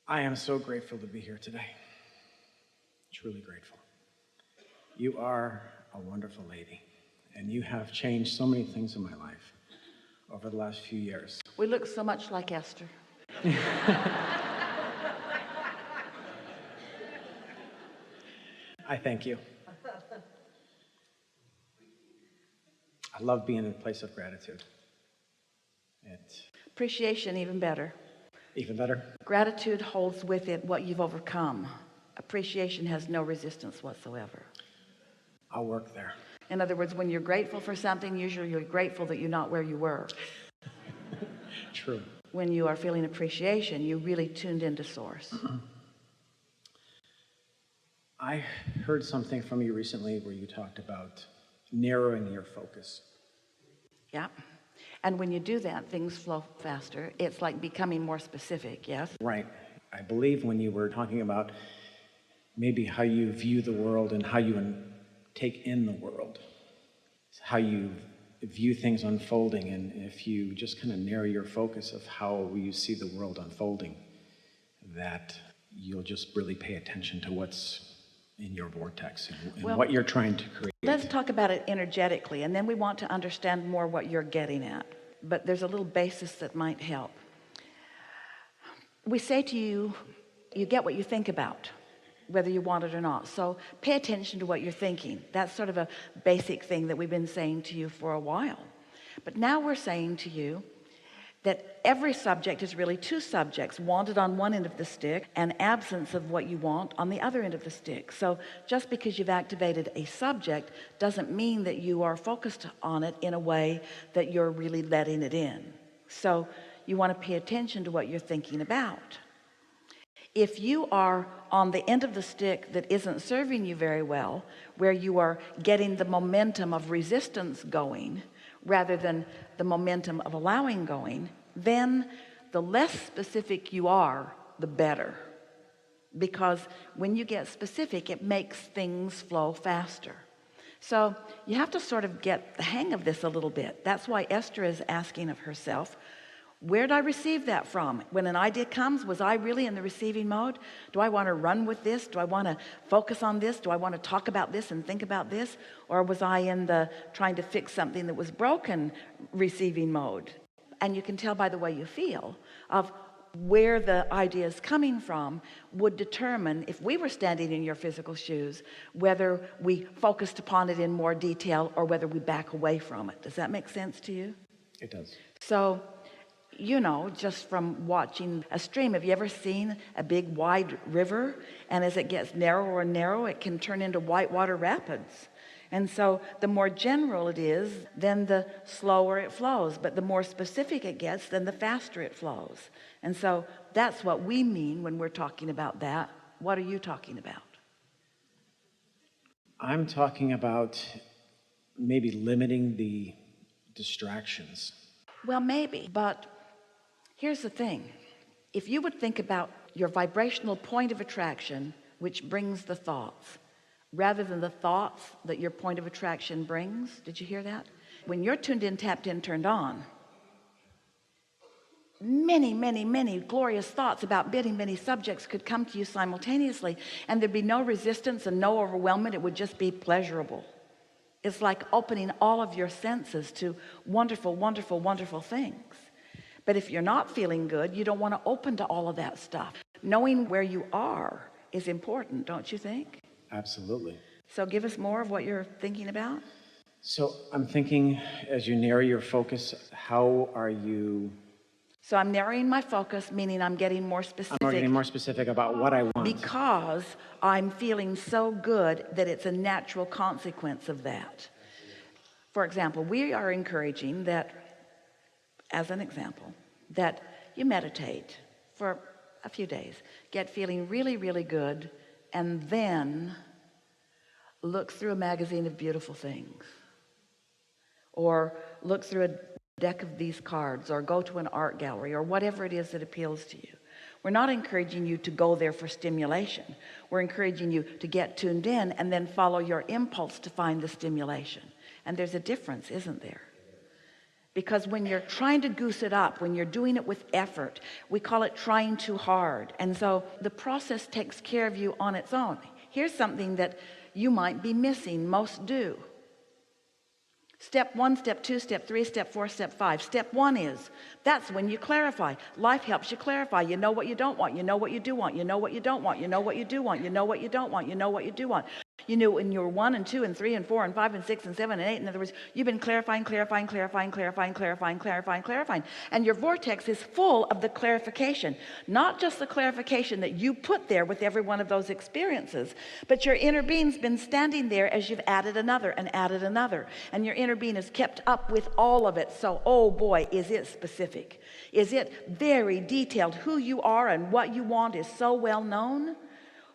I am so grateful to be here today. Truly grateful. You are a wonderful lady, and you have changed so many things in my life over the last few years. We look so much like Esther. I thank you. I love being in a place of gratitude. Appreciation, even better. Even better? Gratitude holds with it what you've overcome. Appreciation has no resistance whatsoever. I'll work there. In other words, when you're grateful for something, usually you're grateful that you're not where you were. True. When you are feeling appreciation, you really tuned into source. I heard something from you recently where you talked about narrowing your focus. Yeah. And when you do that, things flow faster. It's like becoming more specific, yes? Right. I believe when you were talking about maybe how you view the world and how you take in the world, how you view things unfolding, and if you just kind of narrow your focus of how you see the world unfolding, that you'll just really pay attention to what's in your vortex and what you're trying to create. Let's talk about it energetically, and then we want to understand more what you're getting at. But there's a little basis that might help. We say to you, you get what you think about, whether you want it or not. So pay attention to what you're thinking. That's sort of a basic thing that we've been saying to you for a while. But now we're saying to you that every subject is really two subjects, wanted on one end of the stick and absence of what you want on the other end of the stick. So just because you've activated a subject doesn't mean that you are focused on it in a way that you're really letting it in. So you want to pay attention to what you're thinking about. If you are on the end of the stick that isn't serving you very well, where you are getting the momentum of resistance going rather than the momentum of allowing going, then the less specific you are, the better. Because when you get specific, it makes things flow faster. So you have to sort of get the hang of this a little bit. That's why Esther is asking of herself, where did I receive that from? When an idea comes, was I really in the receiving mode? Do I want to run with this? Do I want to focus on this? Do I want to talk about this and think about this? Or was I in the trying to fix something that was broken receiving mode? And you can tell by the way you feel of where the idea is coming from would determine, if we were standing in your physical shoes, whether we focused upon it in more detail or whether we back away from it. Does that make sense to you? It does. So, you know, just from watching a stream, have you ever seen a big wide river, and as it gets narrower and narrower, it can turn into whitewater rapids? And so the more general it is, then the slower it flows, but the more specific it gets, then the faster it flows. And so that's what we mean when we're talking about that. What are you talking about? I'm talking about maybe limiting the distractions. Well, maybe, but here's the thing. If you would think about your vibrational point of attraction, which brings the thoughts, rather than the thoughts that your point of attraction brings. Did you hear that? When you're tuned in, tapped in, turned on, many glorious thoughts about many subjects could come to you simultaneously, and there'd be no resistance and no overwhelmment. It would just be pleasurable. It's like opening all of your senses to wonderful things. But if you're not feeling good, you don't want to open to all of that stuff. Knowing where you are is important, don't you think? Absolutely. So give us more of what you're thinking about. So I'm thinking, as you narrow your focus, how are you? So I'm narrowing my focus, meaning I'm getting more specific. I'm getting more specific about what I want. Because I'm feeling so good that it's a natural consequence of that. For example, we are encouraging that, as an example, that you meditate for a few days, get feeling really good, and then look through a magazine of beautiful things, or look through a deck of these cards, or go to an art gallery, or whatever it is that appeals to you. We're not encouraging you to go there for stimulation. We're encouraging you to get tuned in and then follow your impulse to find the stimulation. And there's a difference, isn't there? Because when you're trying to goose it up, when you're doing it with effort, we call it trying too hard. And so the process takes care of you on its own. Here's something that you might be missing. Most do. Step 1, step 2, step 3, step 4, step 5. Step 1 is, that's when you clarify. Life helps you clarify. You know what you don't want. You know what you do want. You know what you don't want. You know what you do want. You know what you don't want. You know what you do want. You knew when you were 1 and 2 and 3 and 4 and 5 and 6 and 7 and 8. In other words, you've been clarifying. And your vortex is full of the clarification. Not just the clarification that you put there with every one of those experiences, but your inner being's been standing there as you've added another and added another. And your inner being has kept up with all of it. So, oh boy, is it specific. Is it very detailed? Who you are and what you want is so well known.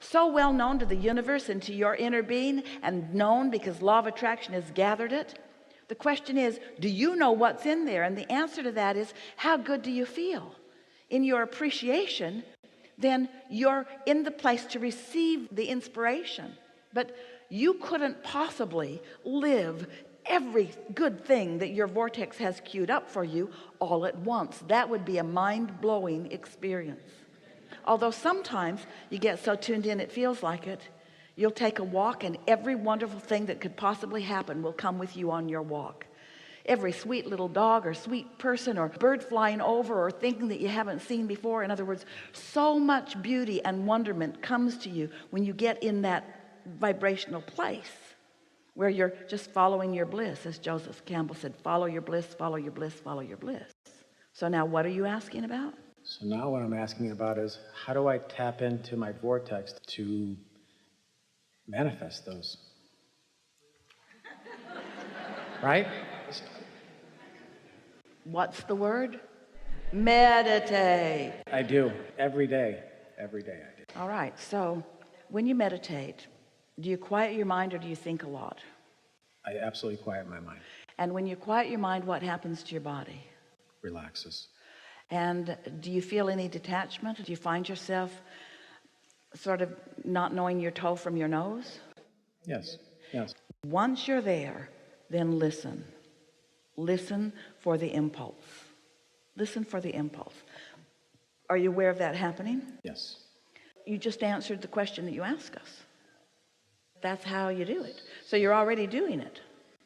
So well known to the universe and to your inner being, and known because law of attraction has gathered it. The question is, do you know what's in there? And the answer to that is, how good do you feel? In your appreciation, then you're in the place to receive the inspiration. But you couldn't possibly live every good thing that your vortex has queued up for you all at once. That would be a mind-blowing experience. Although sometimes you get so tuned in it feels like it. You'll take a walk and every wonderful thing that could possibly happen will come with you on your walk. Every sweet little dog or sweet person or bird flying over or thinking that you haven't seen before. In other words, so much beauty and wonderment comes to you when you get in that vibrational place where you're just following your bliss. As Joseph Campbell said, follow your bliss, follow your bliss, follow your bliss. So now what are you asking about? So now what I'm asking about is, how do I tap into my vortex to manifest those? Right? What's the word? Meditate. I do. Every day. Every day I do. All right. So when you meditate, do you quiet your mind or do you think a lot? I absolutely quiet my mind. And when you quiet your mind, what happens to your body? Relaxes. And do you feel any detachment? Do you find yourself sort of not knowing your toe from your nose? Yes, yes. Once you're there, then listen. Listen for the impulse. Listen for the impulse. Are you aware of that happening? Yes. You just answered the question that you asked us. That's how you do it. So you're already doing it.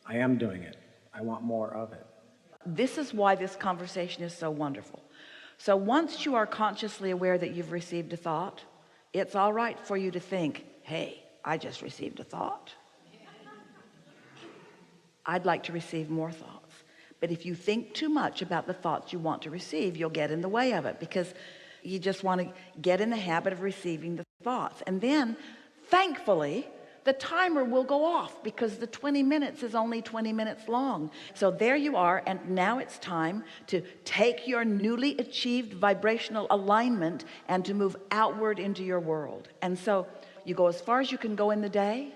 I am doing it. I want more of it. This is why this conversation is so wonderful. So once you are consciously aware that you've received a thought, it's all right for you to think, hey, I just received a thought. I'd like to receive more thoughts. But if you think too much about the thoughts you want to receive, you'll get in the way of it because you just want to get in the habit of receiving the thoughts. And then, thankfully, the timer will go off because the 20 minutes is only 20 minutes long. So there you are, and now it's time to take your newly achieved vibrational alignment and to move outward into your world. And so you go as far as you can go in the day,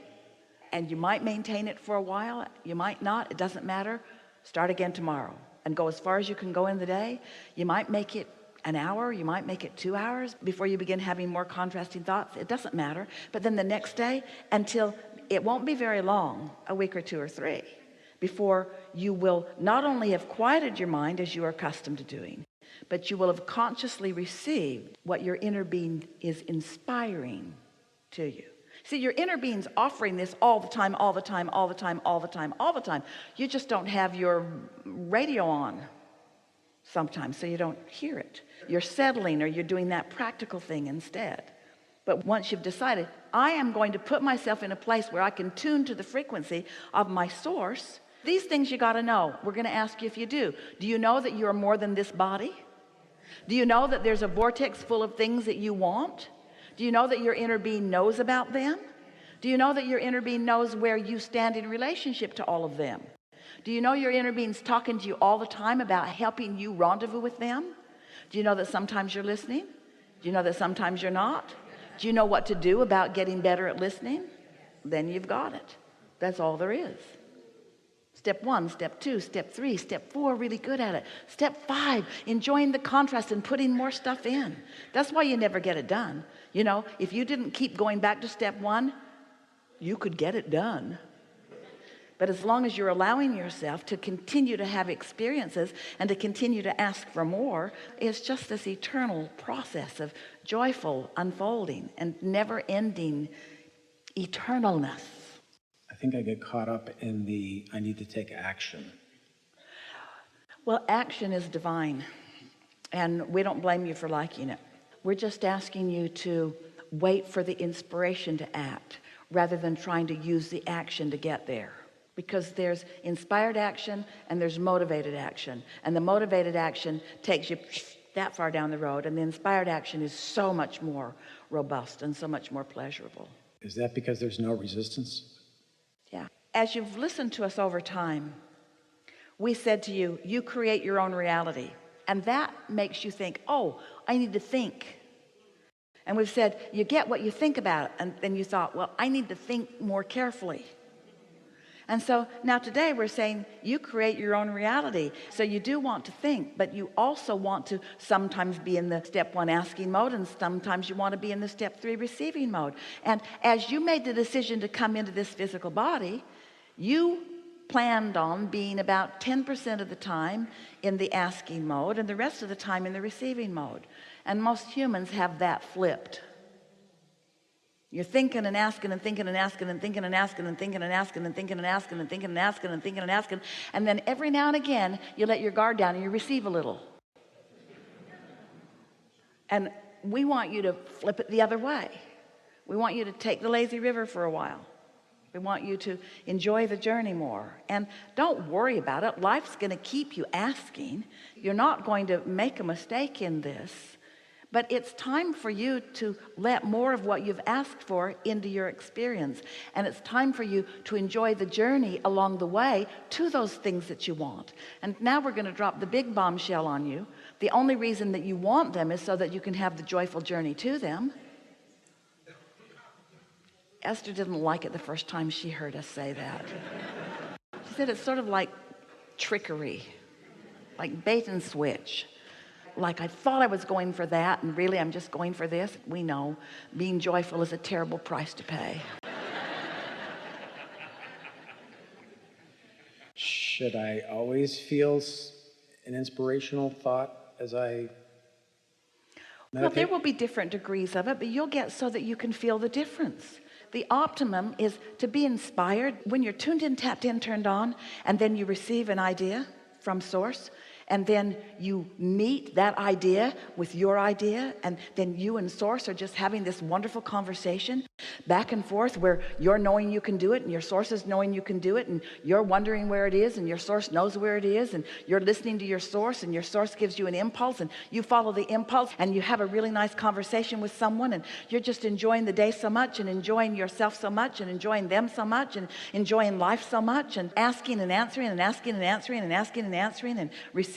and you might maintain it for a while, you might not, it doesn't matter. Start again tomorrow and go as far as you can go in the day. You might make it an hour, you might make it 2 hours before you begin having more contrasting thoughts. It doesn't matter. But then the next day, until it won't be very long, a week or 2 or 3, before you will not only have quieted your mind as you are accustomed to doing, but you will have consciously received what your inner being is inspiring to you. See, your inner being's offering this all the time, all the time, all the time, all the time, all the time. You just don't have your radio on sometimes, so you don't hear it. You're settling, or you're doing that practical thing instead. But once you've decided, I am going to put myself in a place where I can tune to the frequency of my source, these things you got to know. We're going to ask you if you do. Do you know that you're more than this body? Do you know that there's a vortex full of things that you want? Do you know that your inner being knows about them? Do you know that your inner being knows where you stand in relationship to all of them? Do you know your inner being's talking to you all the time about helping you rendezvous with them? Do you know that sometimes you're listening? Do you know that sometimes you're not? Do you know what to do about getting better at listening? Then you've got it. That's all there is. Step 1, step 2, step 3, step 4, really good at it. Step 5, enjoying the contrast and putting more stuff in. That's why you never get it done. You know, if you didn't keep going back to step 1, you could get it done. But as long as you're allowing yourself to continue to have experiences and to continue to ask for more, it's just this eternal process of joyful unfolding and never-ending eternalness. I think I get caught up in I need to take action. Well, action is divine, and we don't blame you for liking it. We're just asking you to wait for the inspiration to act rather than trying to use the action to get there. Because there's inspired action and there's motivated action, and the motivated action takes you that far down the road, and the inspired action is so much more robust and so much more pleasurable. Is that because there's no resistance? Yeah. As you've listened to us over time, we said to you, you create your own reality, and that makes you think, oh, I need to think. And we've said, you get what you think about, and then you thought, well, I need to think more carefully. And so now today we're saying you create your own reality. So you do want to think, but you also want to sometimes be in the step 1 asking mode, and sometimes you want to be in the step 3 receiving mode. And as you made the decision to come into this physical body, you planned on being about 10% of the time in the asking mode and the rest of the time in the receiving mode. And most humans have that flipped. You're thinking and asking and thinking and asking and thinking and asking and thinking and asking and thinking and asking and thinking and asking and thinking and asking, and then every now and again you let your guard down and you receive a little. And we want you to flip it the other way. We want you to take the lazy river for a while. We want you to enjoy the journey more. And don't worry about it. Life's going to keep you asking. You're not going to make a mistake in this. But it's time for you to let more of what you've asked for into your experience. And it's time for you to enjoy the journey along the way to those things that you want. And now we're going to drop the big bombshell on you. The only reason that you want them is so that you can have the joyful journey to them. Esther didn't like it the first time she heard us say that. She said it's sort of like trickery, like bait and switch. Like I thought I was going for that, and really I'm just going for this. We know being joyful is a terrible price to pay. Should I always feel an inspirational thought as I meditate? Well, there will be different degrees of it, but you'll get so that you can feel the difference. The optimum is to be inspired when you're tuned in, tapped in, turned on, and then you receive an idea from source. And then you meet that idea with your idea, and then you and source are just having this wonderful conversation back and forth where you're knowing you can do it and your source is knowing you can do it, and you're wondering where it is and your source knows where it is, and you're listening to your source and your source gives you an impulse and you follow the impulse, and you have a really nice conversation with someone, and you're just enjoying the day so much and enjoying yourself so much and enjoying them so much and enjoying life so much and asking and answering and asking and answering and asking and answering and receiving.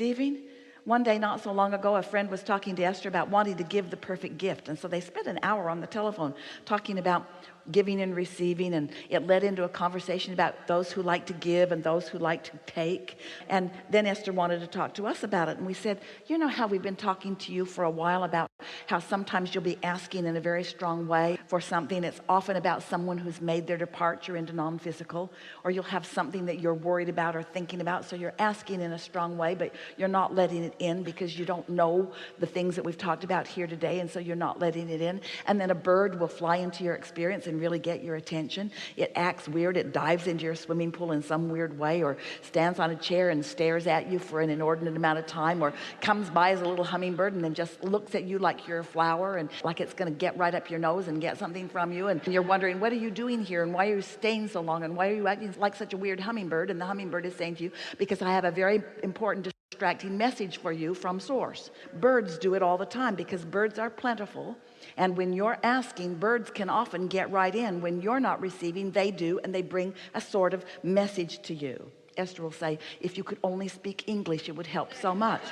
One day not so long ago, a friend was talking to Esther about wanting to give the perfect gift, and so they spent an hour on the telephone talking about giving and receiving, and it led into a conversation about those who like to give and those who like to take. And then Esther wanted to talk to us about it, and we said, you know how we've been talking to you for a while about how sometimes you'll be asking in a very strong way for something. It's often about someone who's made their departure into non-physical, or you'll have something that you're worried about or thinking about, so you're asking in a strong way, but you're not letting it in because you don't know the things that we've talked about here today, and so you're not letting it in. And then a bird will fly into your experience and really get your attention. It acts weird. It dives into your swimming pool in some weird way, or stands on a chair and stares at you for an inordinate amount of time, or comes by as a little hummingbird and then just looks at you like you're a flower and like it's going to get right up your nose and get something from you, and you're wondering, what are you doing here, and why are you staying so long, and why are you acting like such a weird hummingbird? And the hummingbird is saying to you, because I have a very important distracting message for you from source. Birds do it all the time because birds are plentiful, and when you're asking, birds can often get right in. When you're not receiving, they do, and they bring a sort of message to you. Esther will say, if you could only speak English, it would help so much.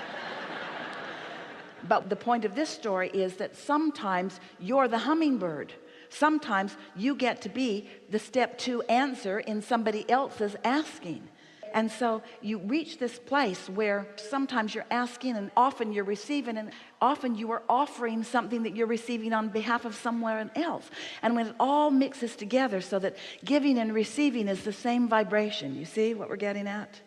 But the point of this story is that sometimes you're the hummingbird. Sometimes you get to be the step 2 answer in somebody else's asking. And so you reach this place where sometimes you're asking and often you're receiving, and often you are offering something that you're receiving on behalf of someone else. And when it all mixes together so that giving and receiving is the same vibration, you see what we're getting at?